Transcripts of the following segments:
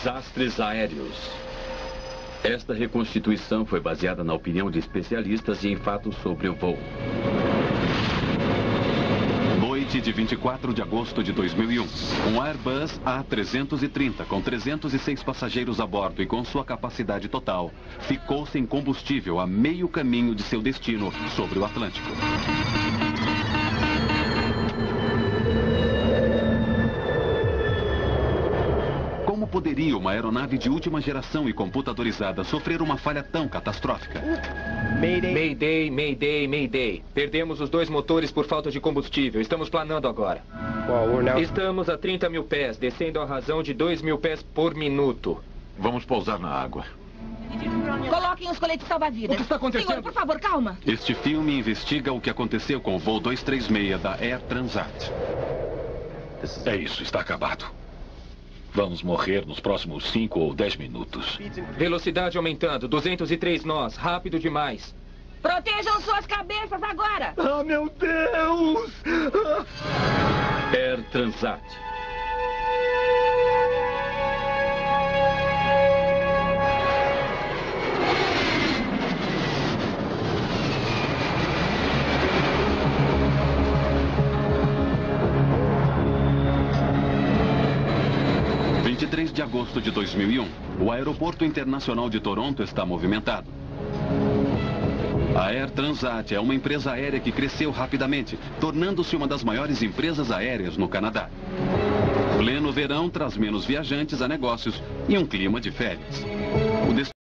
Desastres aéreos. Esta reconstituição foi baseada na opinião de especialistas e em fatos sobre o voo. Noite de 24 de agosto de 2001. Um Airbus A330 com 306 passageiros a bordo e com sua capacidade total ficou sem combustível a meio caminho de seu destino sobre o Atlântico. Como poderia uma aeronave de última geração e computadorizada sofrer uma falha tão catastrófica? Mayday, Mayday, Mayday. Perdemos os 2 motores por falta de combustível. Estamos planando agora. Estamos a 30 mil pés, descendo à razão de 2.000 pés por minuto. Vamos pousar na água. Coloquem os coletes salva-vidas. O que está acontecendo? Senhor, por favor, calma. Este filme investiga o que aconteceu com o voo 236 da Air Transat. É isso, está acabado. Vamos morrer nos próximos 5 ou 10 minutos. Velocidade aumentando, 203 nós, rápido demais. Protejam suas cabeças agora. Ah, meu Deus! Air Transat. De agosto de 2001, o aeroporto internacional de Toronto está movimentado. A Air Transat é uma empresa aérea que cresceu rapidamente, tornando-se uma das maiores empresas aéreas no Canadá. Pleno verão traz menos viajantes a negócios e um clima de férias. O destino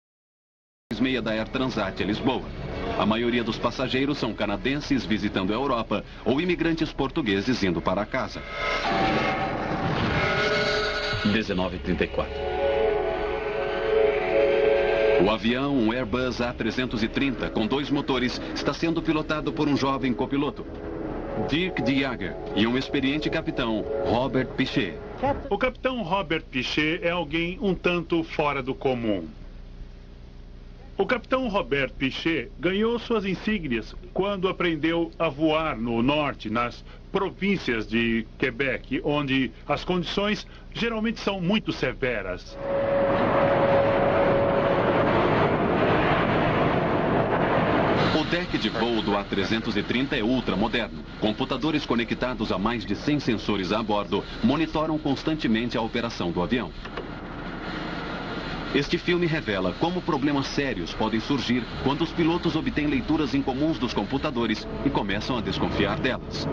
meia da Air Transat é Lisboa. A maioria dos passageiros são canadenses visitando a Europa ou imigrantes portugueses indo para casa. 19h34. O avião, um Airbus A330 com 2 motores, está sendo pilotado por um jovem copiloto, Dirk de Jager, e um experiente capitão, Robert Pichet. O capitão Robert Pichet é alguém um tanto fora do comum. O capitão Robert Pichet ganhou suas insígnias quando aprendeu a voar no norte, nas províncias de Quebec, onde as condições geralmente são muito severas. O deck de voo do A330 é ultramoderno. Computadores conectados a mais de 100 sensores a bordo monitoram constantemente a operação do avião. Este filme revela como problemas sérios podem surgir quando os pilotos obtêm leituras incomuns dos computadores e começam a desconfiar delas.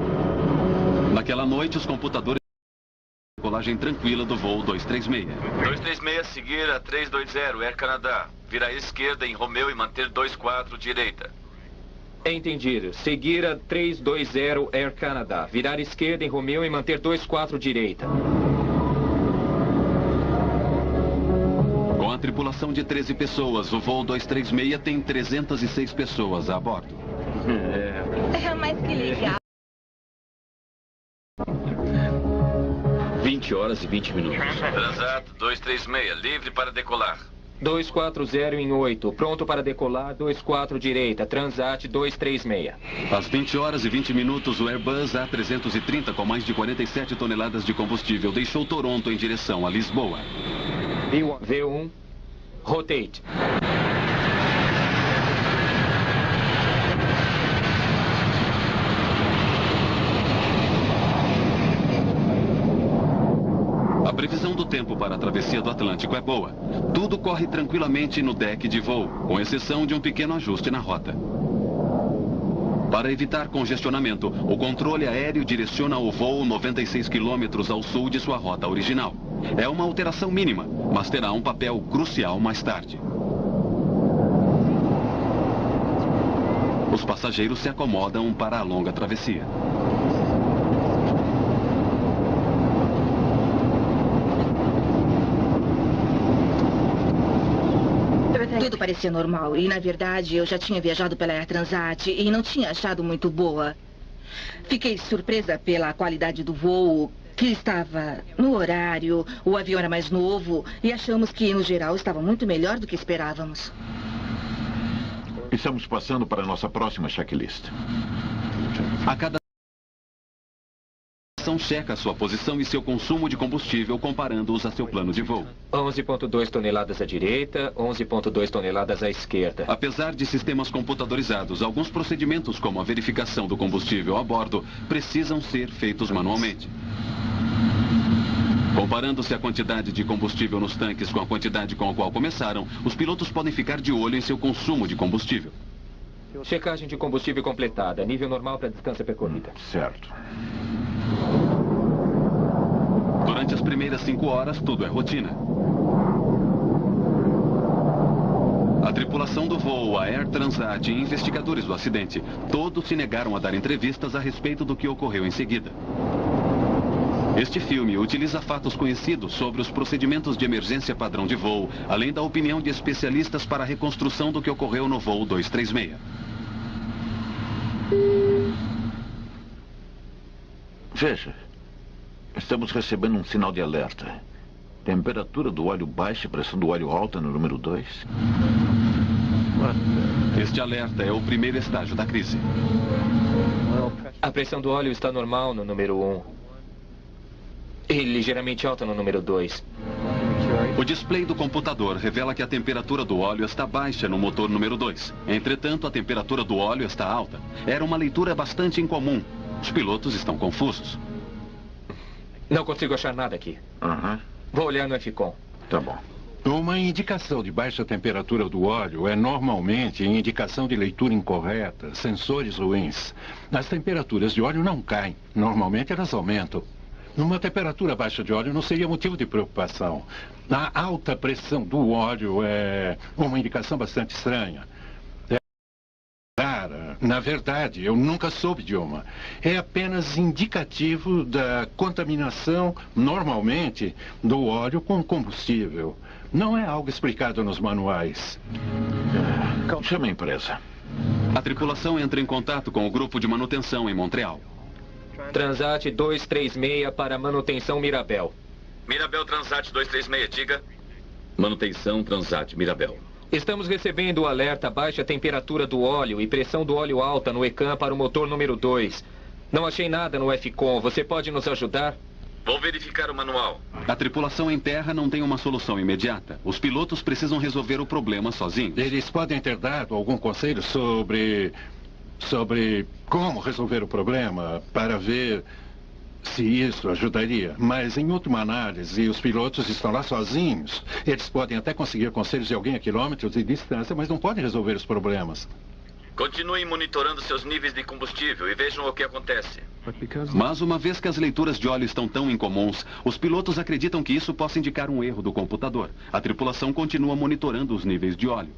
Naquela noite, os computadores a decolagem tranquila do voo 236. 236 seguir a 320 Air Canada. Virar à esquerda em Romeu e manter 24 direita. Entendido. Seguir a 320 Air Canada. Virar esquerda em Romeu e manter 24 direita. Com a tripulação de 13 pessoas, o voo 236 tem 306 pessoas a bordo. Mas que legal. 20 horas e 20 minutos. Transat 236, livre para decolar. 240 em 8, pronto para decolar, 24 direita, Transat 236. Às 20 horas e 20 minutos, o Airbus A330, com mais de 47 toneladas de combustível, deixou Toronto em direção a Lisboa. V1, rotate. A previsão do tempo para a travessia do Atlântico é boa. Tudo corre tranquilamente no deck de voo, com exceção de um pequeno ajuste na rota. Para evitar congestionamento, o controle aéreo direciona o voo 96 quilômetros ao sul de sua rota original. É uma alteração mínima, mas terá um papel crucial mais tarde. Os passageiros se acomodam para a longa travessia. Tudo parecia normal e, na verdade, eu já tinha viajado pela Air Transat e não tinha achado muito boa. Fiquei surpresa pela qualidade do voo, que estava no horário, o avião era mais novo e achamos que, no geral, estava muito melhor do que esperávamos. Estamos passando para a nossa próxima checklist. A cada tripulação checa sua posição e seu consumo de combustível comparando-os a seu plano de voo. 11,2 toneladas à direita, 11,2 toneladas à esquerda. Apesar de sistemas computadorizados, alguns procedimentos como a verificação do combustível a bordo precisam ser feitos manualmente. Comparando-se a quantidade de combustível nos tanques com a quantidade com a qual começaram, os pilotos podem ficar de olho em seu consumo de combustível. Checagem de combustível completada. Nível normal para a distância percorrida. Certo. Durante as primeiras 5 horas, tudo é rotina. A tripulação do voo, a Air Transat e investigadores do acidente, todos se negaram a dar entrevistas a respeito do que ocorreu em seguida. Este filme utiliza fatos conhecidos sobre os procedimentos de emergência padrão de voo, além da opinião de especialistas para a reconstrução do que ocorreu no voo 236. Veja, estamos recebendo um sinal de alerta. Temperatura do óleo baixa e pressão do óleo alta no número 2. Este alerta é o primeiro estágio da crise. A pressão do óleo está normal no número 1. E ligeiramente alta no número 2. O display do computador revela que a temperatura do óleo está baixa no motor número 2. Entretanto, a temperatura do óleo está alta. Era uma leitura bastante incomum. Os pilotos estão confusos. Não consigo achar nada aqui. Vou olhar no FCOM. Tá bom. Uma indicação de baixa temperatura do óleo é normalmente indicação de leitura incorreta, sensores ruins. As temperaturas de óleo não caem. Normalmente elas aumentam. Uma temperatura baixa de óleo não seria motivo de preocupação. A alta pressão do óleo é uma indicação bastante estranha. Na verdade, eu nunca soube de uma. É apenas indicativo da contaminação, normalmente, do óleo com combustível. Não é algo explicado nos manuais. Chama a empresa. A tripulação entra em contato com o grupo de manutenção em Montreal. Transat 236 para manutenção Mirabel. Mirabel Transat 236, diga. Manutenção Transat Mirabel. Estamos recebendo o alerta baixa temperatura do óleo e pressão do óleo alta no ECAM para o motor número 2. Não achei nada no FCOM. Você pode nos ajudar? Vou verificar o manual. A tripulação em terra não tem uma solução imediata. Os pilotos precisam resolver o problema sozinhos. Eles podem ter dado algum conselho sobre como resolver o problema para ver se isso ajudaria. Mas, em última análise, os pilotos estão lá sozinhos. Eles podem até conseguir conselhos de alguém a quilômetros de distância, mas não podem resolver os problemas. Continuem monitorando seus níveis de combustível e vejam o que acontece. Mas uma vez que as leituras de óleo estão tão incomuns, os pilotos acreditam que isso possa indicar um erro do computador. A tripulação continua monitorando os níveis de óleo.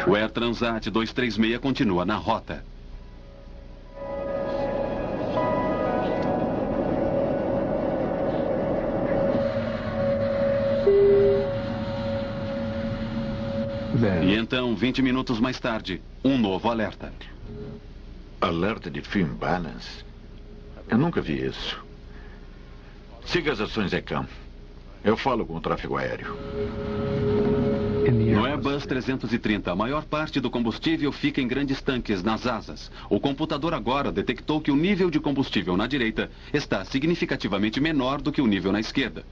O Air Transat 236 continua na rota. E então, 20 minutos mais tarde, um novo alerta. Alerta de Film Balance? Eu nunca vi isso. Siga as ações ECAM. Eu falo com o tráfego aéreo. No Airbus 330, a maior parte do combustível fica em grandes tanques nas asas. O computador agora detectou que o nível de combustível na direita está significativamente menor do que o nível na esquerda.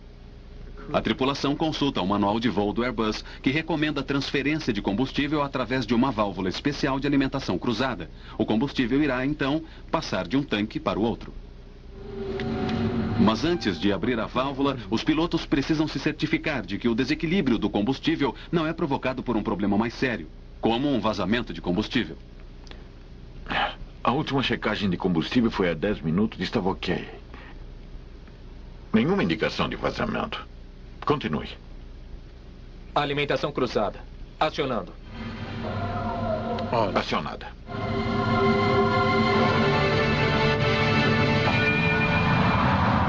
A tripulação consulta o manual de voo do Airbus, que recomenda a transferência de combustível através de uma válvula especial de alimentação cruzada. O combustível irá, então, passar de um tanque para o outro. Mas antes de abrir a válvula, os pilotos precisam se certificar de que o desequilíbrio do combustível não é provocado por um problema mais sério, como um vazamento de combustível. A última checagem de combustível foi há 10 minutos e estava ok. Nenhuma indicação de vazamento. Continue. Alimentação cruzada. Acionando. Acionada.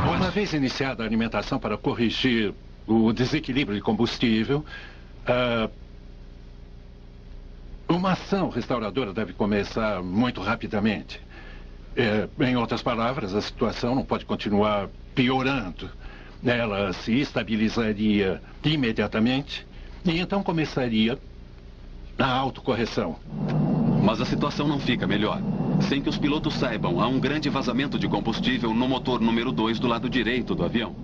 Uma vez iniciada a alimentação para corrigir o desequilíbrio de combustível, uma ação restauradora deve começar muito rapidamente. Em outras palavras, a situação não pode continuar piorando. Ela se estabilizaria imediatamente e então começaria a autocorreção. Mas a situação não fica melhor. Sem que os pilotos saibam, há um grande vazamento de combustível no motor número 2 do lado direito do avião.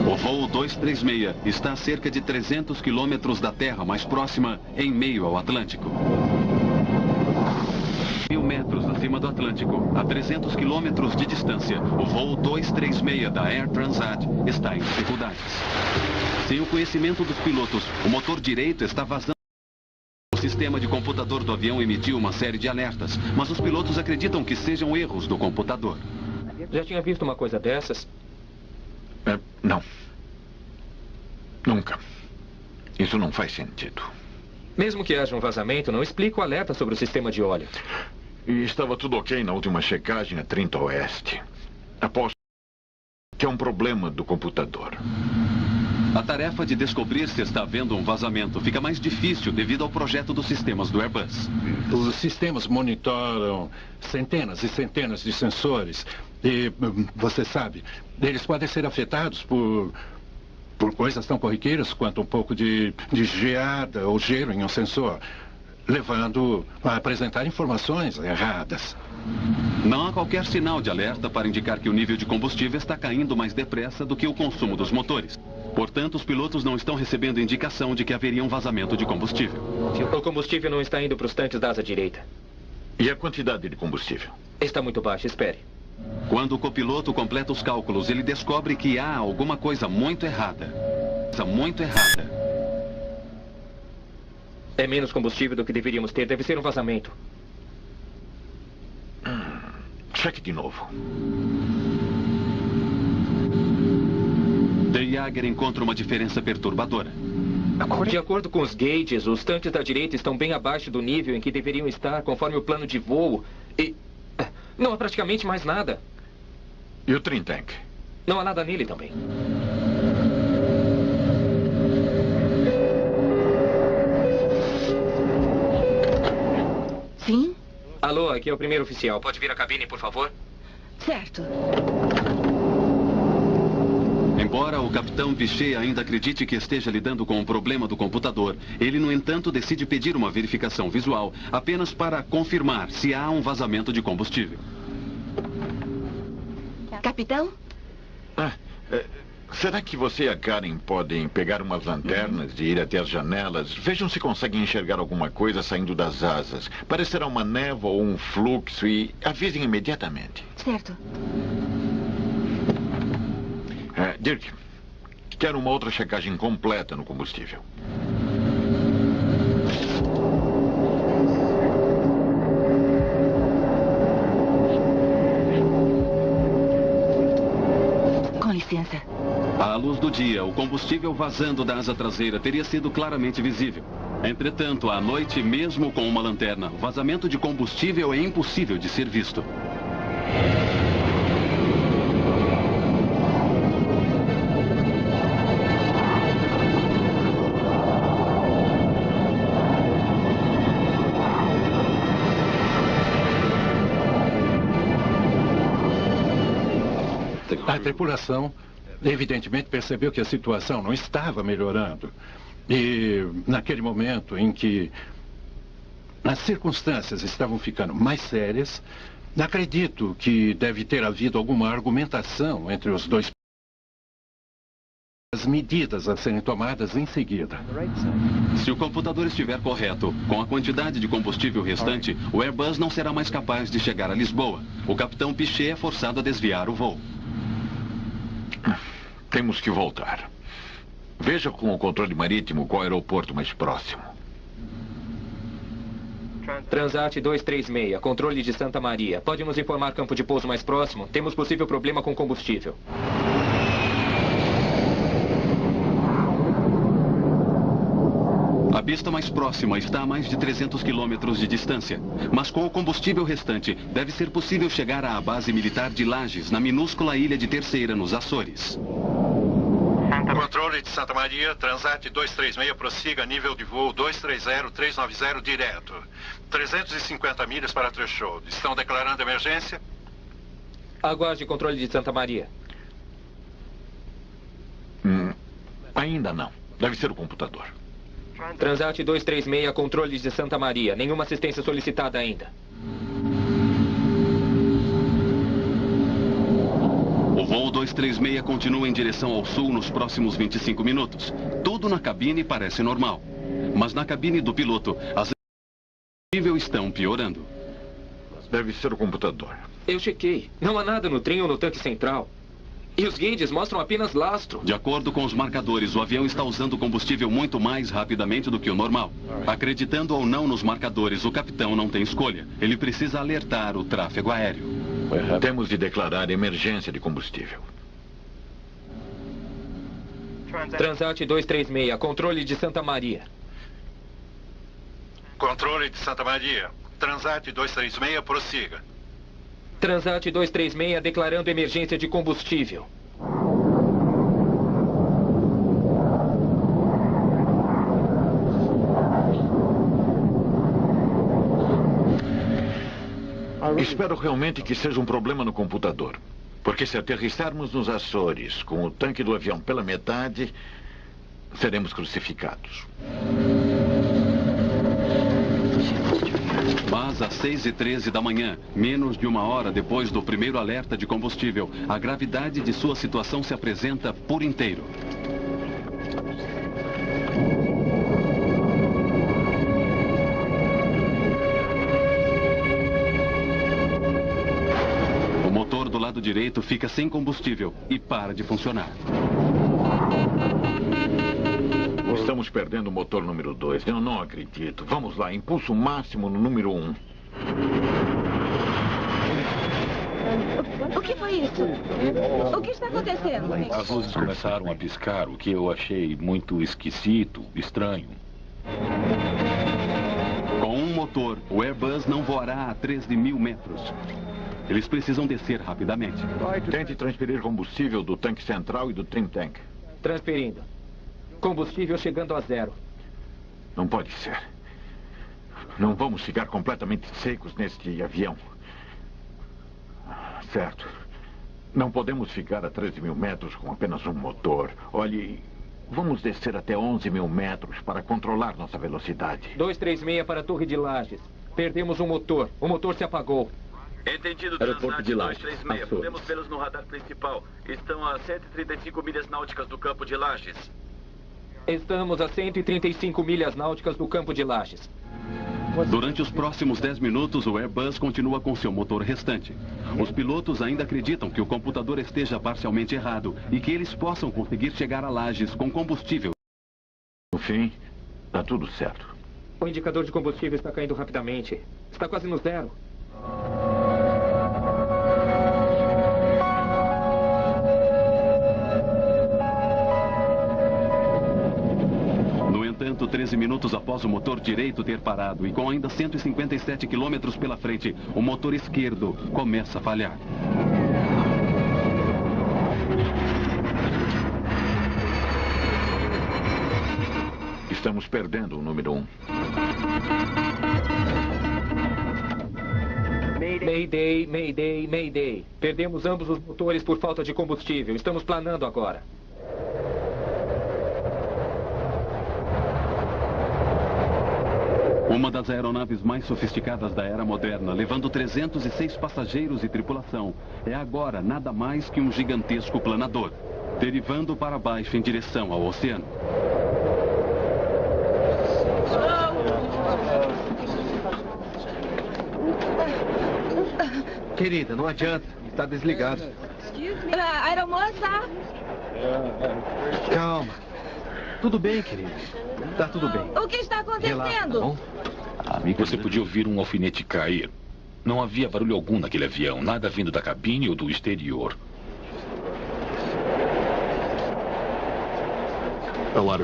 O voo 236 está a cerca de 300 quilômetros da Terra mais próxima, em meio ao Atlântico. 1.000 metros acima do Atlântico, a 300 quilômetros de distância, o voo 236 da Air Transat está em dificuldades. Sem o conhecimento dos pilotos, o motor direito está vazando. O sistema de computador do avião emitiu uma série de alertas, mas os pilotos acreditam que sejam erros do computador. Já tinha visto uma coisa dessas? Não. Nunca. Isso não faz sentido. Mesmo que haja um vazamento, não explica o alerta sobre o sistema de óleo. E estava tudo ok na última checagem a 30 Oeste. Aposto que é um problema do computador. A tarefa de descobrir se está havendo um vazamento fica mais difícil devido ao projeto dos sistemas do Airbus. Os sistemas monitoram centenas e centenas de sensores. E, você sabe, eles podem ser afetados por coisas tão corriqueiras quanto um pouco de geada ou gelo em um sensor, levando a apresentar informações erradas. Não há qualquer sinal de alerta para indicar que o nível de combustível está caindo mais depressa do que o consumo dos motores. Portanto, os pilotos não estão recebendo indicação de que haveria um vazamento de combustível. O combustível não está indo para os tanques da asa direita. E a quantidade de combustível? Está muito baixa, espere. Quando o copiloto completa os cálculos, ele descobre que há alguma coisa muito errada. É menos combustível do que deveríamos ter. Deve ser um vazamento. Cheque de novo. De Jager encontra uma diferença perturbadora. De acordo com os gauges, os tanques da direita estão bem abaixo do nível em que deveriam estar, conforme o plano de voo. E não há praticamente mais nada. E o trim tank? Não há nada nele também. Sim? Alô, aqui é o primeiro oficial. Pode vir à cabine, por favor? Certo. Embora o capitão Piché ainda acredite que esteja lidando com um problema do computador, ele, no entanto, decide pedir uma verificação visual apenas para confirmar se há um vazamento de combustível. Capitão? Será que você e a Karen podem pegar umas lanternas e ir até as janelas? Vejam se conseguem enxergar alguma coisa saindo das asas. Parecerá uma névoa ou um fluxo e avisem imediatamente. Certo. Dirk, quero uma outra checagem completa no combustível. Com licença. À luz do dia, o combustível vazando da asa traseira teria sido claramente visível. Entretanto, à noite, mesmo com uma lanterna, o vazamento de combustível é impossível de ser visto. A tripulação, evidentemente, percebeu que a situação não estava melhorando. E, naquele momento em que as circunstâncias estavam ficando mais sérias, acredito que deve ter havido alguma argumentação entre os dois. As medidas a serem tomadas em seguida. Se o computador estiver correto, com a quantidade de combustível restante, o Airbus não será mais capaz de chegar a Lisboa. O capitão Piché é forçado a desviar o voo. Temos que voltar. Veja com o controle marítimo qual aeroporto mais próximo. Transat 236, controle de Santa Maria. Pode nos informar campo de pouso mais próximo? Temos possível problema com combustível. A pista mais próxima está a mais de 300 quilômetros de distância. Mas com o combustível restante, deve ser possível chegar à base militar de Lajes, na minúscula ilha de Terceira, nos Açores. Controle de Santa Maria, Transat 236, prossiga nível de voo 230-390 direto. 350 milhas para threshold. Estão declarando emergência? Aguarde controle de Santa Maria. Ainda não. Deve ser o computador. Transat 236, controle de Santa Maria. Nenhuma assistência solicitada ainda. O voo 236 continua em direção ao sul nos próximos 25 minutos. Tudo na cabine parece normal. Mas na cabine do piloto, as níveis estão piorando. Deve ser o computador. Eu chequei. Não há nada no trem ou no tanque central. E os gauges mostram apenas lastro. De acordo com os marcadores, o avião está usando combustível muito mais rapidamente do que o normal. Acreditando ou não nos marcadores, o capitão não tem escolha. Ele precisa alertar o tráfego aéreo. Temos de declarar emergência de combustível. Transat 236, controle de Santa Maria. Controle de Santa Maria, Transat 236, prossiga. Transat 236 declarando emergência de combustível. Espero realmente que seja um problema no computador. Porque se aterrissarmos nos Açores com o tanque do avião pela metade, seremos crucificados. Mas às 6h13 da manhã, menos de uma hora depois do primeiro alerta de combustível, a gravidade de sua situação se apresenta por inteiro. O motor do lado direito fica sem combustível e para de funcionar. Estamos perdendo o motor número 2. Eu não acredito. Vamos lá, impulso máximo no número 1. O que foi isso? O que está acontecendo? As luzes começaram a piscar, o que eu achei muito esquisito, estranho. Com um motor, o Airbus não voará a 13.000 metros. Eles precisam descer rapidamente. Tente transferir combustível do tanque central e do trim tank. Transferindo. Combustível chegando a 0. Não pode ser. Não vamos ficar completamente secos neste avião. Certo. Não podemos ficar a 13.000 metros com apenas um motor. Olhe, vamos descer até 11.000 metros para controlar nossa velocidade. 236 para a Torre de Lajes. Perdemos um motor. O motor se apagou. Entendido, Aeroporto de Lajes. 236. Podemos vê-los no radar principal. Estão a 135 milhas náuticas do campo de Lajes. Estamos a 135 milhas náuticas do campo de Lajes. Durante os próximos 10 minutos, o Airbus continua com seu motor restante. Os pilotos ainda acreditam que o computador esteja parcialmente errado e que eles possam conseguir chegar a Lajes com combustível. No fim, está tudo certo. O indicador de combustível está caindo rapidamente. Está quase no 0. No entanto, 13 minutos após o motor direito ter parado e com ainda 157 quilômetros pela frente, o motor esquerdo começa a falhar. Estamos perdendo o número 1. Mayday, Mayday, Mayday. Perdemos ambos os motores por falta de combustível. Estamos planando agora. Uma das aeronaves mais sofisticadas da era moderna, levando 306 passageiros e tripulação, é agora nada mais que um gigantesco planador, derivando para baixo em direção ao oceano. Querida, não adianta. Está desligado. Aeromoça! Calma. Tudo bem, querida. Tá tudo bem. O que está acontecendo? Relaxa, tá bom? Você podia ouvir um alfinete cair. Não havia barulho algum naquele avião. Nada vindo da cabine ou do exterior.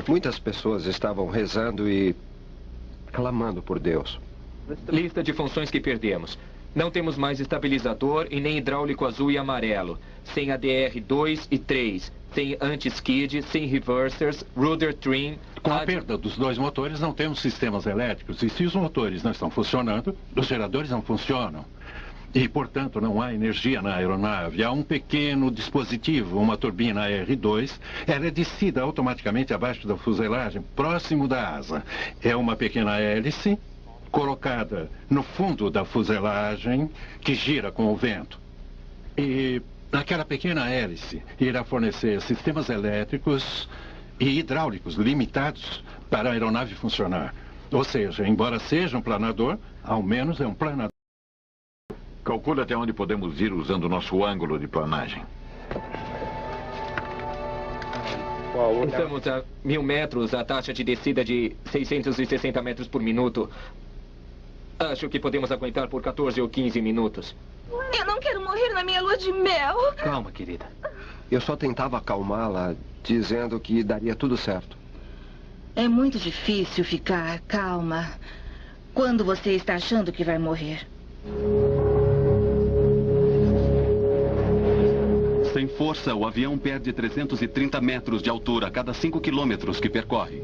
Muitas pessoas estavam rezando e clamando por Deus. Lista de funções que perdemos. Não temos mais estabilizador e nem hidráulico azul e amarelo. Sem ADR 2 e 3. sem anti-skid, sem reversers, rudder trim... Com a perda dos dois motores, não temos sistemas elétricos. E se os motores não estão funcionando, os geradores não funcionam. E, portanto, não há energia na aeronave. Há um pequeno dispositivo, uma turbina R2. Ela é descida automaticamente abaixo da fuselagem, próximo da asa. É uma pequena hélice colocada no fundo da fuselagem que gira com o vento. E aquela pequena hélice irá fornecer sistemas elétricos e hidráulicos limitados para a aeronave funcionar. Ou seja, embora seja um planador, ao menos é um planador. Calcule até onde podemos ir usando o nosso ângulo de planagem. Estamos a 1000 metros, a taxa de descida de 660 metros por minuto. Acho que podemos aguentar por 14 ou 15 minutos. Eu não quero morrer na minha lua de mel. Calma, querida. Eu só tentava acalmá-la, dizendo que daria tudo certo. É muito difícil ficar calma quando você está achando que vai morrer. Sem força, o avião perde 330 metros de altura a cada 5 quilômetros que percorre.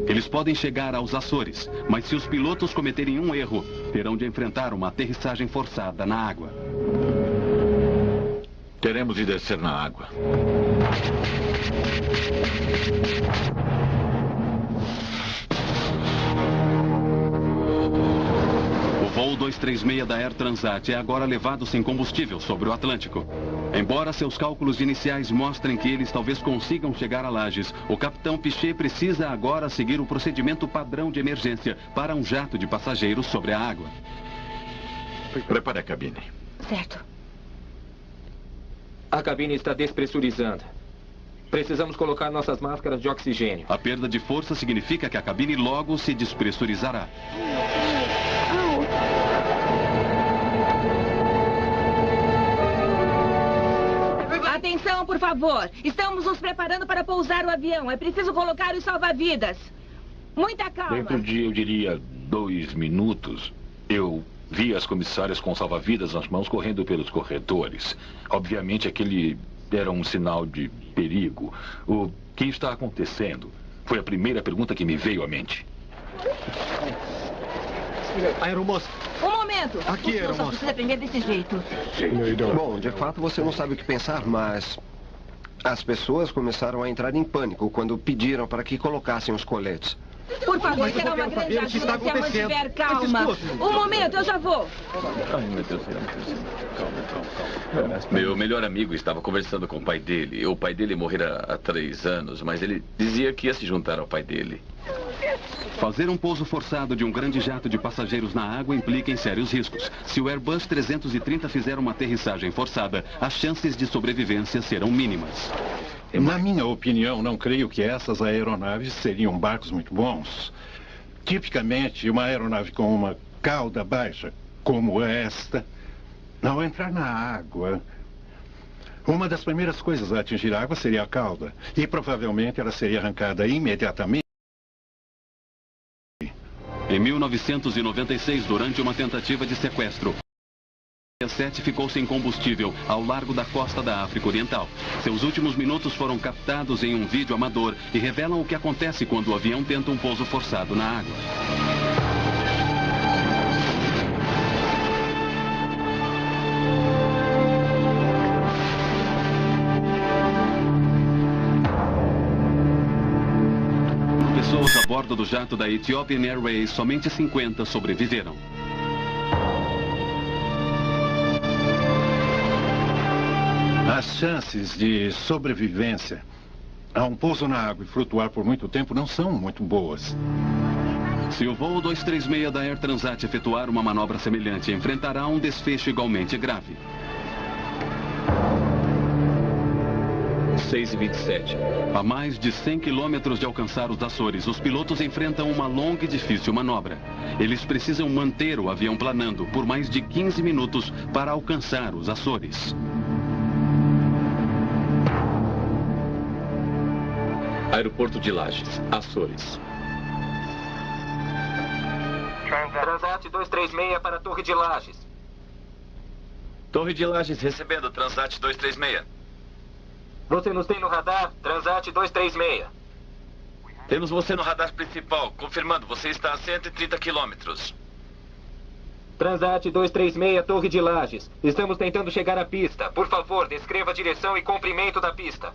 Eles podem chegar aos Açores, mas se os pilotos cometerem um erro, terão de enfrentar uma aterrissagem forçada na água. Teremos de descer na água. O voo 236 da Air Transat é agora levado sem combustível sobre o Atlântico. Embora seus cálculos iniciais mostrem que eles talvez consigam chegar a Lajes, o capitão Piché precisa agora seguir o procedimento padrão de emergência para um jato de passageiros sobre a água. Prepare a cabine. Certo. A cabine está despressurizando. Precisamos colocar nossas máscaras de oxigênio. A perda de força significa que a cabine logo se despressurizará. Atenção, por favor. Estamos nos preparando para pousar o avião. É preciso colocar os salva-vidas. Muita calma. Dentro de, eu diria, 2 minutos, eu vi as comissárias com salva-vidas nas mãos correndo pelos corredores. Obviamente, aquele era um sinal de perigo. O que está acontecendo? Foi a primeira pergunta que me veio à mente. Aeromoça. Um momento. Aqui, aeromoça. Só precisa aprender desse jeito. Bom, de fato você não sabe o que pensar, mas as pessoas começaram a entrar em pânico quando pediram para que colocassem os coletes. Por favor, será uma grande ajuda se a mantiver calma. Um momento, eu já vou. Ai, meu Deus. Calma. Meu melhor amigo estava conversando com o pai dele. O pai dele morrera há 3 anos, mas ele dizia que ia se juntar ao pai dele. Fazer um pouso forçado de um grande jato de passageiros na água implica em sérios riscos. Se o Airbus 330 fizer uma aterrissagem forçada, as chances de sobrevivência serão mínimas. Na minha opinião, não creio que essas aeronaves seriam barcos muito bons. Tipicamente, uma aeronave com uma cauda baixa, como esta, ao entrar na água, uma das primeiras coisas a atingir a água seria a cauda. E provavelmente ela seria arrancada imediatamente. Em 1996, durante uma tentativa de sequestro, a 7 ficou sem combustível ao largo da costa da África Oriental. Seus últimos minutos foram captados em um vídeo amador e revelam o que acontece quando o avião tenta um pouso forçado na água. Pessoas a bordo do jato da Ethiopian Airways, somente 50 sobreviveram. As chances de sobrevivência a um pouso na água e flutuar por muito tempo não são muito boas. Se o voo 236 da Air Transat efetuar uma manobra semelhante, enfrentará um desfecho igualmente grave. 6h27. A mais de 100 quilômetros de alcançar os Açores, os pilotos enfrentam uma longa e difícil manobra. Eles precisam manter o avião planando por mais de 15 minutos para alcançar os Açores. Aeroporto de Lajes, Açores. Transat 236 para a Torre de Lajes. Torre de Lajes recebendo Transat 236. Você nos tem no radar? Transat 236. Temos você no radar principal. Confirmando, você está a 130 quilômetros. Transat 236, Torre de Lages. Estamos tentando chegar à pista. Por favor, descreva a direção e comprimento da pista.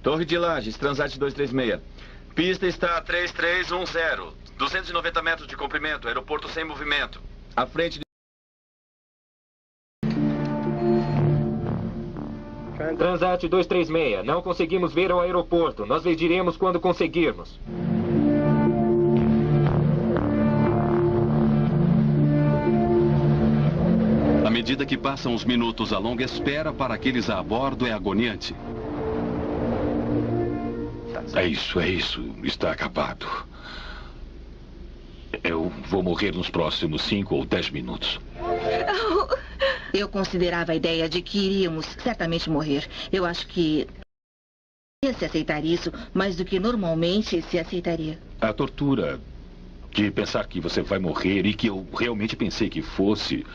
Torre de Lages, Transat 236. Pista está a 3310. 290 metros de comprimento. Aeroporto sem movimento. À frente de... Transat 236. Não conseguimos ver o aeroporto. Nós lhe diremos quando conseguirmos. À medida que passam os minutos, a longa espera para aqueles a bordo é agoniante. É isso. Está acabado. Eu vou morrer nos próximos 5 ou 10 minutos. Eu considerava a ideia de que iríamos certamente morrer. Eu acho que se aceitar isso mais do que normalmente se aceitaria. A tortura de pensar que você vai morrer e que eu realmente pensei que fosse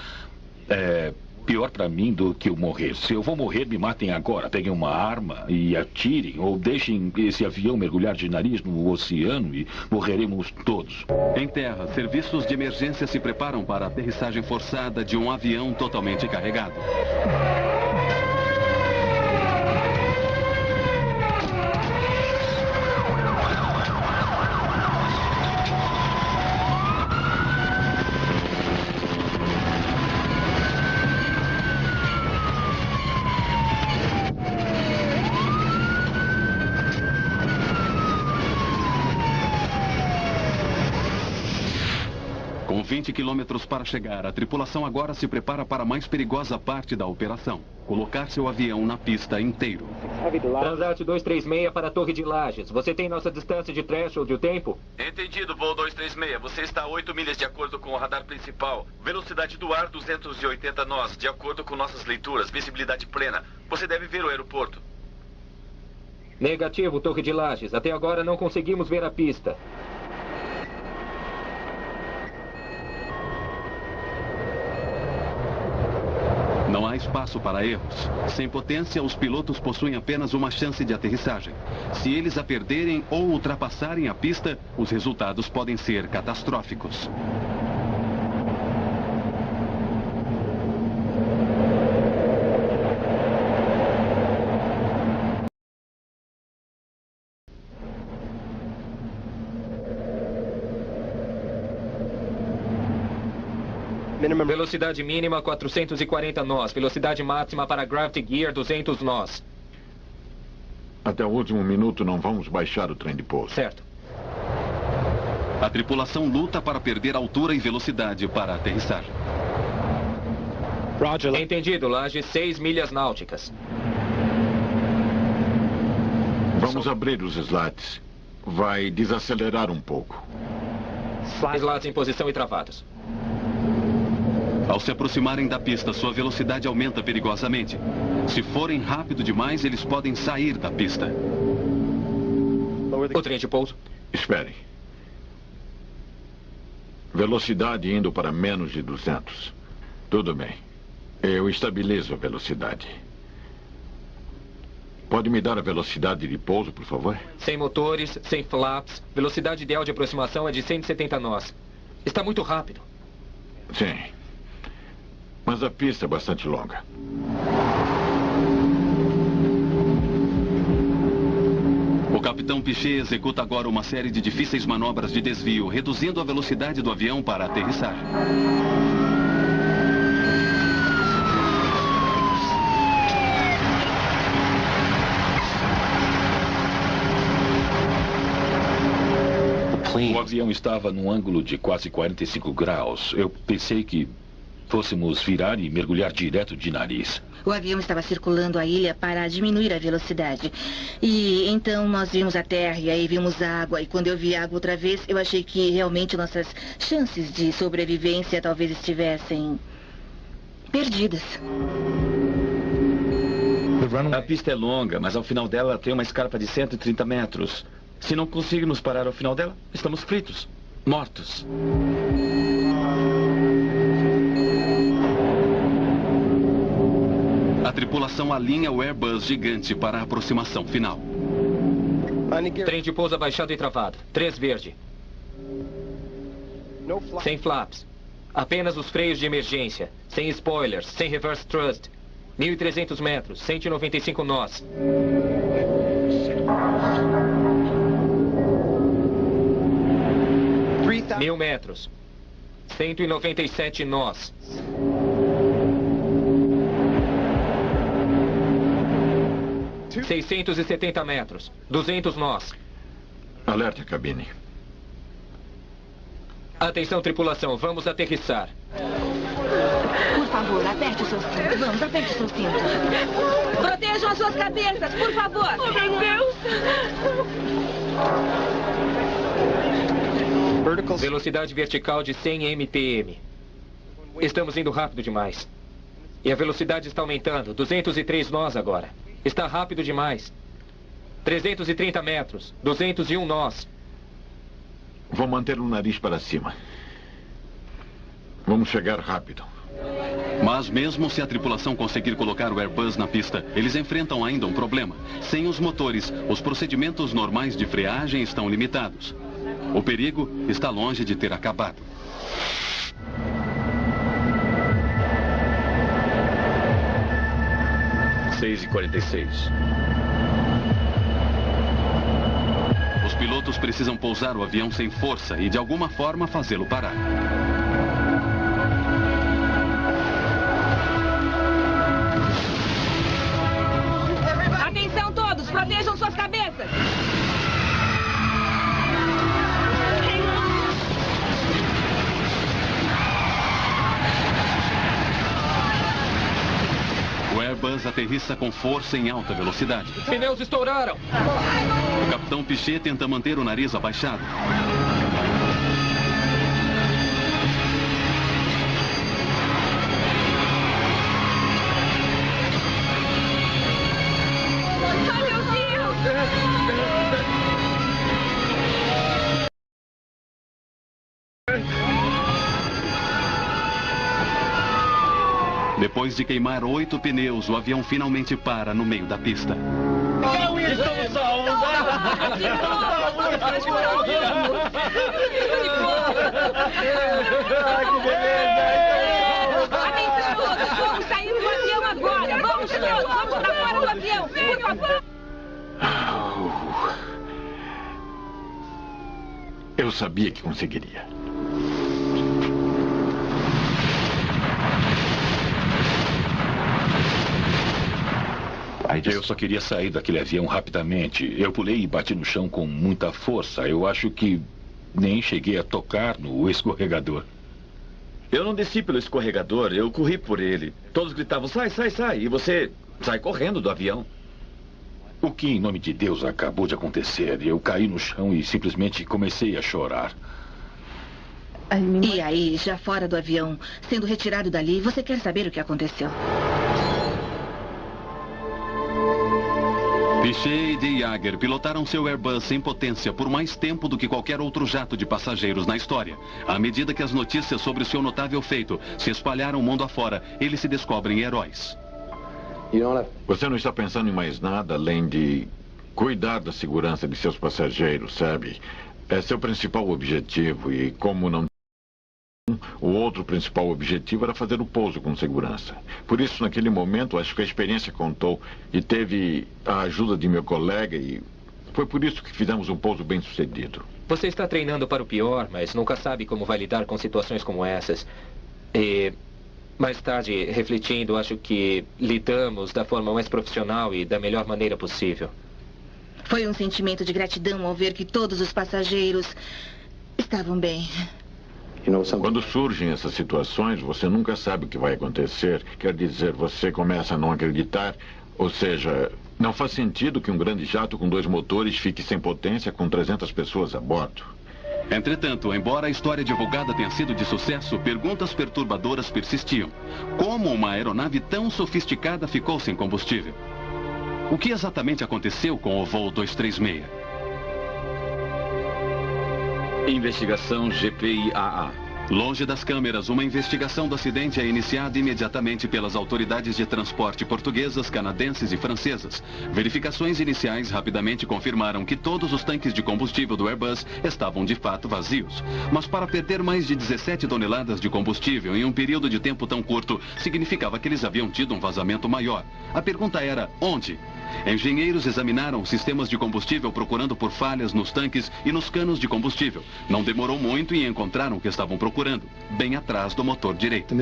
é pior pra mim do que eu morrer. Se eu vou morrer, me matem agora. Peguem uma arma e atirem, ou deixem esse avião mergulhar de nariz no oceano e morreremos todos. Em terra, serviços de emergência se preparam para a aterrissagem forçada de um avião totalmente carregado. Com 20 quilômetros para chegar, a tripulação agora se prepara para a mais perigosa parte da operação. Colocar seu avião na pista inteiro. Transat 236 para a Torre de Lages. Você tem nossa distância de threshold e o tempo? Entendido, voo 236. Você está a 8 milhas de acordo com o radar principal. Velocidade do ar 280 nós, de acordo com nossas leituras. Visibilidade plena. Você deve ver o aeroporto. Negativo, Torre de Lages. Até agora não conseguimos ver a pista. Não há espaço para erros. Sem potência, os pilotos possuem apenas uma chance de aterrissagem. Se eles a perderem ou ultrapassarem a pista, os resultados podem ser catastróficos. Velocidade mínima 440 nós. Velocidade máxima para Gravity Gear 200 nós. Até o último minuto não vamos baixar o trem de pouso. Certo. A tripulação luta para perder altura e velocidade para a aterrissagem. Roger. Entendido, Laje, 6 milhas náuticas. Vamos abrir os slats. Vai desacelerar um pouco. Slats em posição e travados. Ao se aproximarem da pista, sua velocidade aumenta perigosamente. Se forem rápido demais, eles podem sair da pista. O trem de pouso. Esperem. Velocidade indo para menos de 200. Tudo bem. Eu estabilizo a velocidade. Pode me dar a velocidade de pouso, por favor? Sem motores, sem flaps. Velocidade ideal de aproximação é de 170 nós. Está muito rápido. Sim. Mas a pista é bastante longa. O capitão Piché executa agora uma série de difíceis manobras de desvio, reduzindo a velocidade do avião para a aterrissagem. O avião estava num ângulo de quase 45 graus. Eu pensei que fôssemos virar e mergulhar direto de nariz. O avião estava circulando a ilha para diminuir a velocidade. E então nós vimos a terra e aí vimos água. E quando eu vi água outra vez, eu achei que realmente nossas chances de sobrevivência talvez estivessem perdidas. A pista é longa, mas ao final dela tem uma escarpa de 130 metros. Se não conseguirmos parar ao final dela, estamos fritos, mortos. A tripulação alinha o Airbus gigante para a aproximação final. Trem de pouso abaixado e travado. 3 verde. Sem flaps. Apenas os freios de emergência. Sem spoilers. Sem reverse thrust. 1.300 metros. 195 nós. 1.000 metros. 197 nós. 670 metros. 200 nós. Alerte a cabine. Atenção, tripulação. Vamos aterrissar. Por favor, aperte o seu cinto. Vamos, aperte o seu cinto. Protejam as suas cabeças, por favor. Oh, meu Deus. Velocidade vertical de 100 mpm. Estamos indo rápido demais. E a velocidade está aumentando. 203 nós agora. Está rápido demais. 330 metros. 201 nós. Vou manter o nariz para cima. Vamos chegar rápido. Mas mesmo se a tripulação conseguir colocar o Airbus na pista, eles enfrentam ainda um problema. Sem os motores, os procedimentos normais de freagem estão limitados. O perigo está longe de ter acabado. Às 6h46. Os pilotos precisam pousar o avião sem força e de alguma forma fazê-lo parar. Atenção todos, protejam suas cabeças. O Airbus aterrissa com força em alta velocidade. Pneus estouraram. O capitão Piché tenta manter o nariz abaixado. Ai, meu Deus. Depois de queimar 8 pneus, o avião finalmente para no meio da pista. Estamos salvos! Que beleza! Atenção todos, vamos sair do avião agora! Vamos todos, vamos para fora do avião, por favor! Eu sabia que conseguiria. Eu só queria sair daquele avião rapidamente. Eu pulei e bati no chão com muita força. Eu acho que nem cheguei a tocar no escorregador. Eu não desci pelo escorregador, eu corri por ele. Todos gritavam, sai, sai, sai. E você sai correndo do avião. O que, em nome de Deus, acabou de acontecer? Eu caí no chão e simplesmente comecei a chorar. E aí, já fora do avião, sendo retirado dali, você quer saber o que aconteceu? Piché e de Jager pilotaram seu Airbus em potência por mais tempo do que qualquer outro jato de passageiros na história. À medida que as notícias sobre o seu notável feito se espalharam mundo afora, eles se descobrem heróis. Você não está pensando em mais nada além de cuidar da segurança de seus passageiros, sabe? É seu principal objetivo e como não... O outro principal objetivo era fazer o pouso com segurança. Por isso, naquele momento, acho que a experiência contou e teve a ajuda de meu colega e foi por isso que fizemos um pouso bem sucedido. Você está treinando para o pior, mas nunca sabe como vai lidar com situações como essas. E mais tarde, refletindo, acho que lidamos da forma mais profissional e da melhor maneira possível. Foi um sentimento de gratidão ao ver que todos os passageiros estavam bem. Quando surgem essas situações, você nunca sabe o que vai acontecer. Quer dizer, você começa a não acreditar. Ou seja, não faz sentido que um grande jato com 2 motores fique sem potência com 300 pessoas a bordo. Entretanto, embora a história divulgada tenha sido de sucesso, perguntas perturbadoras persistiam. Como uma aeronave tão sofisticada ficou sem combustível? O que exatamente aconteceu com o voo 236? Investigação GPIAA. Longe das câmeras, uma investigação do acidente é iniciada imediatamente pelas autoridades de transporte portuguesas, canadenses e francesas. Verificações iniciais rapidamente confirmaram que todos os tanques de combustível do Airbus estavam de fato vazios. Mas para perder mais de 17 toneladas de combustível em um período de tempo tão curto, significava que eles haviam tido um vazamento maior. A pergunta era, onde? Engenheiros examinaram sistemas de combustível procurando por falhas nos tanques e nos canos de combustível. Não demorou muito e encontraram o que estavam procurando, bem atrás do motor direito.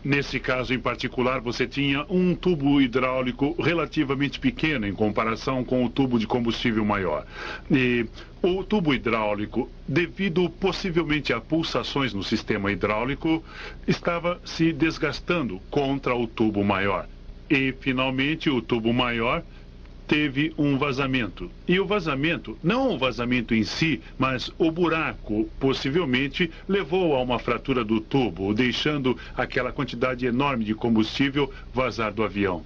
Nesse caso em particular, você tinha um tubo hidráulico relativamente pequeno em comparação com o tubo de combustível maior. E o tubo hidráulico, devido possivelmente a pulsações no sistema hidráulico, estava se desgastando contra o tubo maior. E, finalmente, o tubo maior teve um vazamento. E o vazamento, não o vazamento em si, mas o buraco, possivelmente, levou a uma fratura do tubo, deixando aquela quantidade enorme de combustível vazar do avião.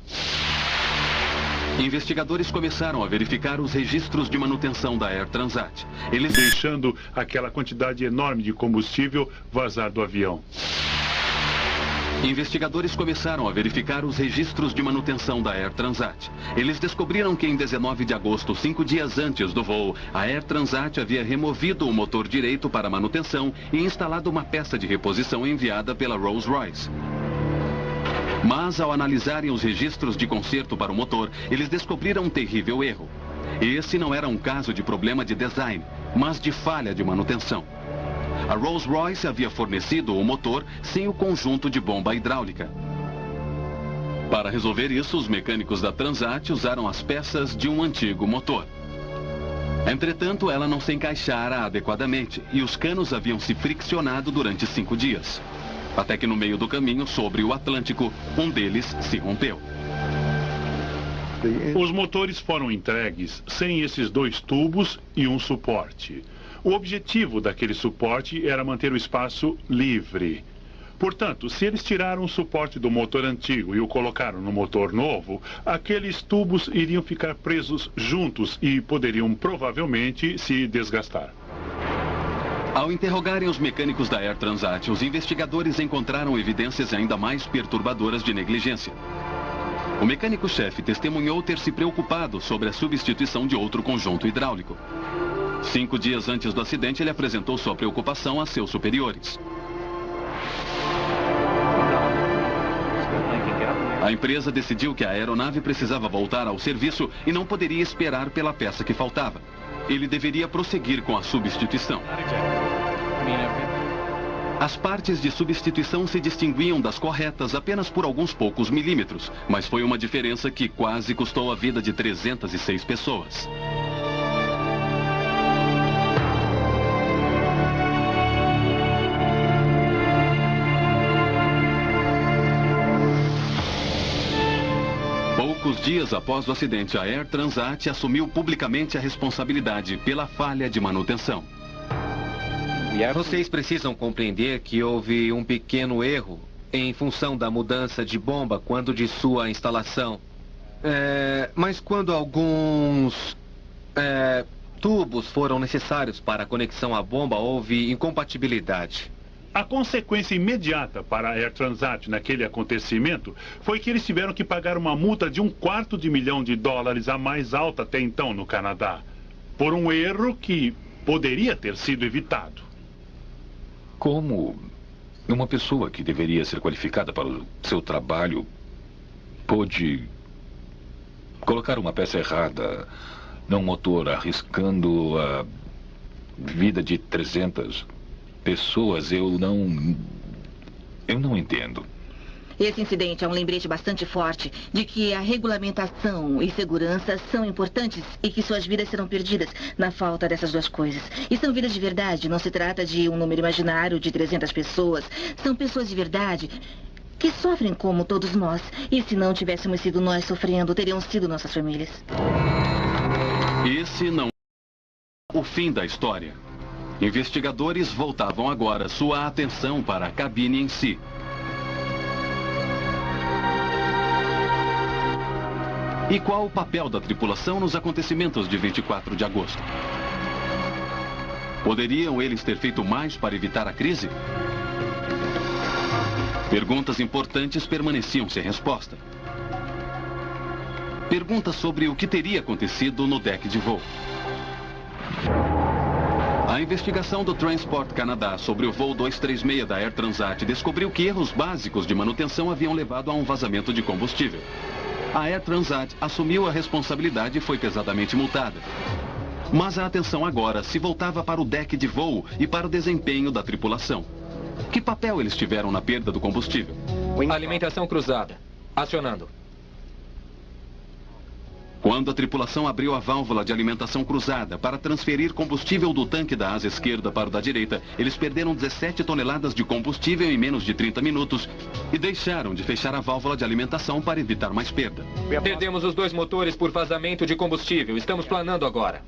Investigadores começaram a verificar os registros de manutenção da Air Transat. Eles deixando aquela quantidade enorme de combustível vazar do avião. Investigadores começaram a verificar os registros de manutenção da Air Transat. Eles descobriram que em 19 de agosto, 5 dias antes do voo, a Air Transat havia removido o motor direito para manutenção e instalado uma peça de reposição enviada pela Rolls-Royce. Mas, ao analisarem os registros de conserto para o motor, eles descobriram um terrível erro. Esse não era um caso de problema de design, mas de falha de manutenção. A Rolls-Royce havia fornecido o motor sem o conjunto de bomba hidráulica. Para resolver isso, os mecânicos da Transat usaram as peças de um antigo motor. Entretanto, ela não se encaixara adequadamente e os canos haviam se friccionado durante 5 dias. Até que no meio do caminho, sobre o Atlântico, um deles se rompeu. Os motores foram entregues sem esses 2 tubos e um suporte. O objetivo daquele suporte era manter o espaço livre. Portanto, se eles tiraram o suporte do motor antigo e o colocaram no motor novo, aqueles tubos iriam ficar presos juntos e poderiam provavelmente se desgastar. Ao interrogarem os mecânicos da Air Transat, os investigadores encontraram evidências ainda mais perturbadoras de negligência. O mecânico-chefe testemunhou ter se preocupado sobre a substituição de outro conjunto hidráulico. 5 dias antes do acidente, ele apresentou sua preocupação a seus superiores. A empresa decidiu que a aeronave precisava voltar ao serviço e não poderia esperar pela peça que faltava. Ele deveria prosseguir com a substituição. As partes de substituição se distinguiam das corretas apenas por alguns poucos milímetros, mas foi uma diferença que quase custou a vida de 306 pessoas. Poucos dias após o acidente, a Air Transat assumiu publicamente a responsabilidade pela falha de manutenção. Vocês precisam compreender que houve um pequeno erro em função da mudança de bomba quando de sua instalação. Mas quando alguns tubos foram necessários para a conexão à bomba, houve incompatibilidade. A consequência imediata para a Air Transat naquele acontecimento foi que eles tiveram que pagar uma multa de $250 milhão, a mais alta até então no Canadá, por um erro que poderia ter sido evitado. Como uma pessoa que deveria ser qualificada para o seu trabalho pôde colocar uma peça errada num motor, arriscando a vida de 300 pessoas? Eu não entendo. Esse incidente é um lembrete bastante forte de que a regulamentação e segurança são importantes e que suas vidas serão perdidas na falta dessas 2 coisas. E são vidas de verdade, não se trata de um número imaginário de 300 pessoas. São pessoas de verdade que sofrem como todos nós. E se não tivéssemos sido nós sofrendo, teriam sido nossas famílias. Esse não é o fim da história. Investigadores voltavam agora sua atenção para a cabine em si. E qual o papel da tripulação nos acontecimentos de 24 de agosto? Poderiam eles ter feito mais para evitar a crise? Perguntas importantes permaneciam sem resposta. Perguntas sobre o que teria acontecido no deck de voo. A investigação do Transport Canada sobre o voo 236 da Air Transat descobriu que erros básicos de manutenção haviam levado a um vazamento de combustível. A Air Transat assumiu a responsabilidade e foi pesadamente multada. Mas a atenção agora se voltava para o deck de voo e para o desempenho da tripulação. Que papel eles tiveram na perda do combustível? Alimentação cruzada. Acionando. Quando a tripulação abriu a válvula de alimentação cruzada para transferir combustível do tanque da asa esquerda para o da direita, eles perderam 17 toneladas de combustível em menos de 30 minutos e deixaram de fechar a válvula de alimentação para evitar mais perda. Perdemos os 2 motores por vazamento de combustível. Estamos planando agora.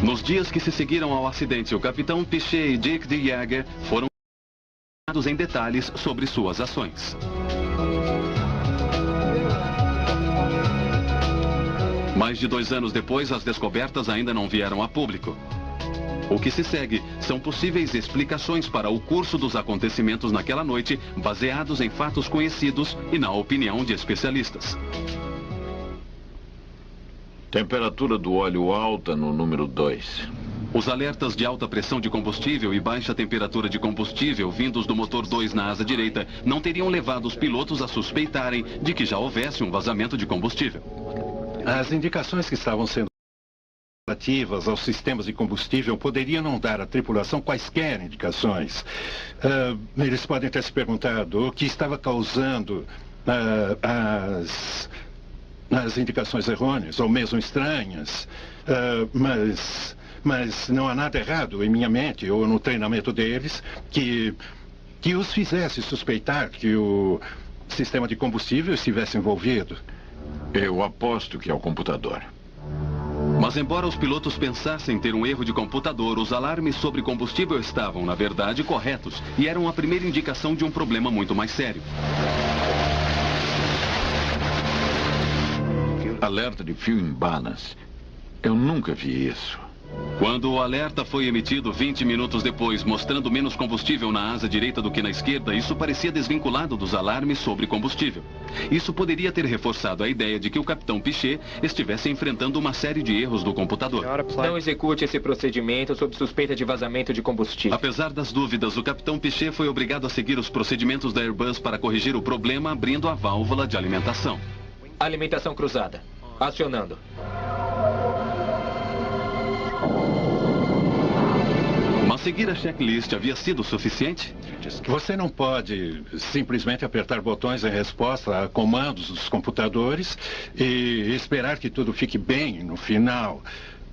Nos dias que se seguiram ao acidente, o capitão Piché e Dick de Jager foram dados em detalhes sobre suas ações. Mais de 2 anos depois, as descobertas ainda não vieram a público. O que se segue são possíveis explicações para o curso dos acontecimentos naquela noite, baseados em fatos conhecidos e na opinião de especialistas. Temperatura do óleo alta no número 2. Os alertas de alta pressão de combustível e baixa temperatura de combustível vindos do motor 2 na asa direita não teriam levado os pilotos a suspeitarem de que já houvesse um vazamento de combustível. As indicações que estavam sendo relativas aos sistemas de combustível poderiam não dar à tripulação quaisquer indicações. Eles podem ter se perguntado o que estava causando as indicações errôneas ou mesmo estranhas, mas não há nada errado em minha mente ou no treinamento deles que os fizesse suspeitar que o sistema de combustível estivesse envolvido. Eu aposto que é o computador. Mas embora os pilotos pensassem ter um erro de computador, os alarmes sobre combustível estavam, na verdade, corretos e eram a primeira indicação de um problema muito mais sério. Alerta de fuel imbalance. Eu nunca vi isso. Quando o alerta foi emitido 20 minutos depois, mostrando menos combustível na asa direita do que na esquerda, isso parecia desvinculado dos alarmes sobre combustível. Isso poderia ter reforçado a ideia de que o capitão Piché estivesse enfrentando uma série de erros do computador. Não execute esse procedimento sob suspeita de vazamento de combustível. Apesar das dúvidas, o capitão Piché foi obrigado a seguir os procedimentos da Airbus para corrigir o problema, abrindo a válvula de alimentação. Alimentação cruzada. Acionando. Mas seguir a checklist havia sido suficiente? Você não pode simplesmente apertar botões em resposta a comandos dos computadores e esperar que tudo fique bem no final.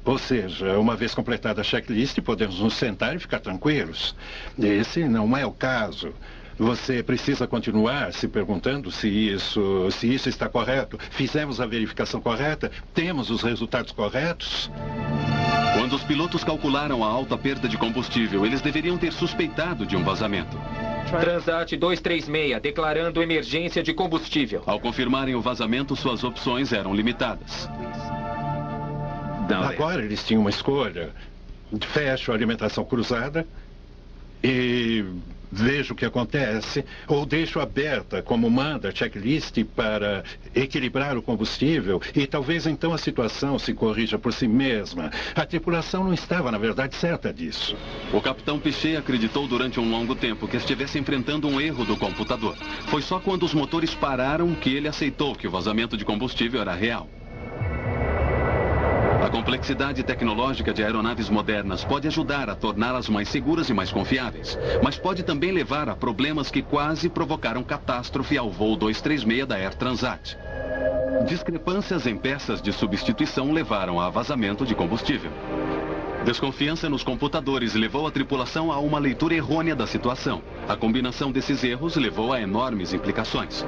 Ou seja, uma vez completada a checklist, podemos nos sentar e ficar tranquilos. Esse não é o caso. Você precisa continuar se perguntando se isso está correto. Fizemos a verificação correta? Temos os resultados corretos? Quando os pilotos calcularam a alta perda de combustível, eles deveriam ter suspeitado de um vazamento. Transat 236, declarando emergência de combustível. Ao confirmarem o vazamento, suas opções eram limitadas. Agora eles tinham uma escolha. Fecho a alimentação cruzada e vejo o que acontece, ou deixo aberta, como manda a checklist, para equilibrar o combustível e talvez então a situação se corrija por si mesma. A tripulação não estava, na verdade, certa disso. O capitão Piché acreditou durante um longo tempo que estivesse enfrentando um erro do computador. Foi só quando os motores pararam que ele aceitou que o vazamento de combustível era real. A complexidade tecnológica de aeronaves modernas pode ajudar a torná-las mais seguras e mais confiáveis, mas pode também levar a problemas que quase provocaram catástrofe ao voo 236 da Air Transat. Discrepâncias em peças de substituição levaram a vazamento de combustível. Desconfiança nos computadores levou a tripulação a uma leitura errônea da situação. A combinação desses erros levou a enormes implicações.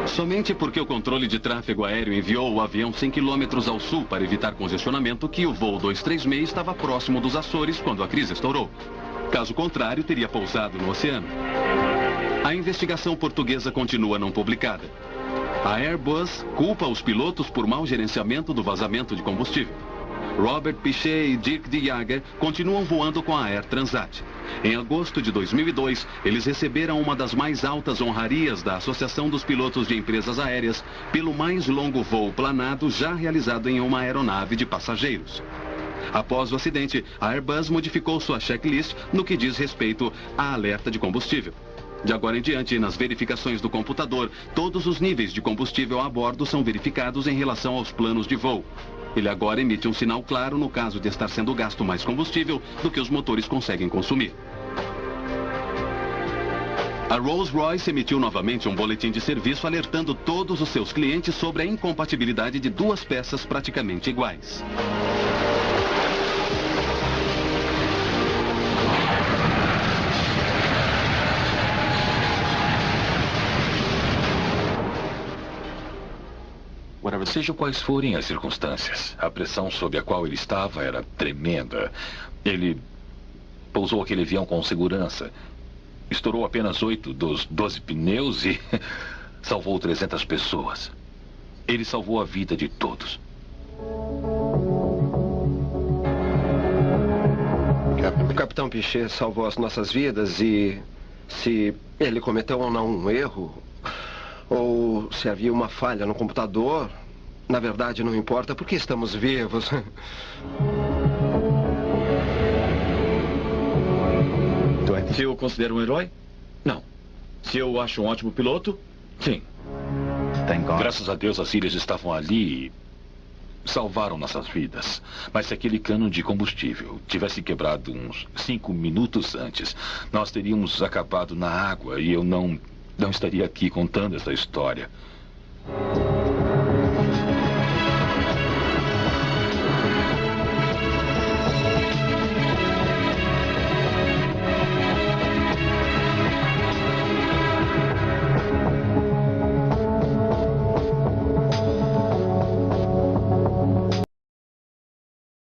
Somente porque o controle de tráfego aéreo enviou o avião 100 km ao sul para evitar congestionamento que o voo 236 estava próximo dos Açores quando a crise estourou. Caso contrário, teria pousado no oceano. A investigação portuguesa continua não publicada. A Airbus culpa os pilotos por mau gerenciamento do vazamento de combustível. Robert Piché e Dirk de Jager continuam voando com a Air Transat. Em agosto de 2002, eles receberam uma das mais altas honrarias da Associação dos Pilotos de Empresas Aéreas pelo mais longo voo planado já realizado em uma aeronave de passageiros. Após o acidente, a Airbus modificou sua checklist no que diz respeito a alerta de combustível. De agora em diante, nas verificações do computador, todos os níveis de combustível a bordo são verificados em relação aos planos de voo. Ele agora emite um sinal claro no caso de estar sendo gasto mais combustível do que os motores conseguem consumir. A Rolls-Royce emitiu novamente um boletim de serviço alertando todos os seus clientes sobre a incompatibilidade de duas peças praticamente iguais. Seja quais forem as circunstâncias, a pressão sob a qual ele estava era tremenda. Ele pousou aquele avião com segurança, estourou apenas 8 dos 12 pneus e salvou 300 pessoas. Ele salvou a vida de todos. O Capitão Piché salvou as nossas vidas e se ele cometeu ou não um erro, ou se havia uma falha no computador, na verdade não importa porque estamos vivos. Se eu considero um herói? Não. Se eu acho um ótimo piloto? Sim. Graças a Deus as ilhas estavam ali e salvaram nossas vidas. Mas se aquele cano de combustível tivesse quebrado uns 5 minutos antes, nós teríamos acabado na água e eu não estaria aqui contando essa história.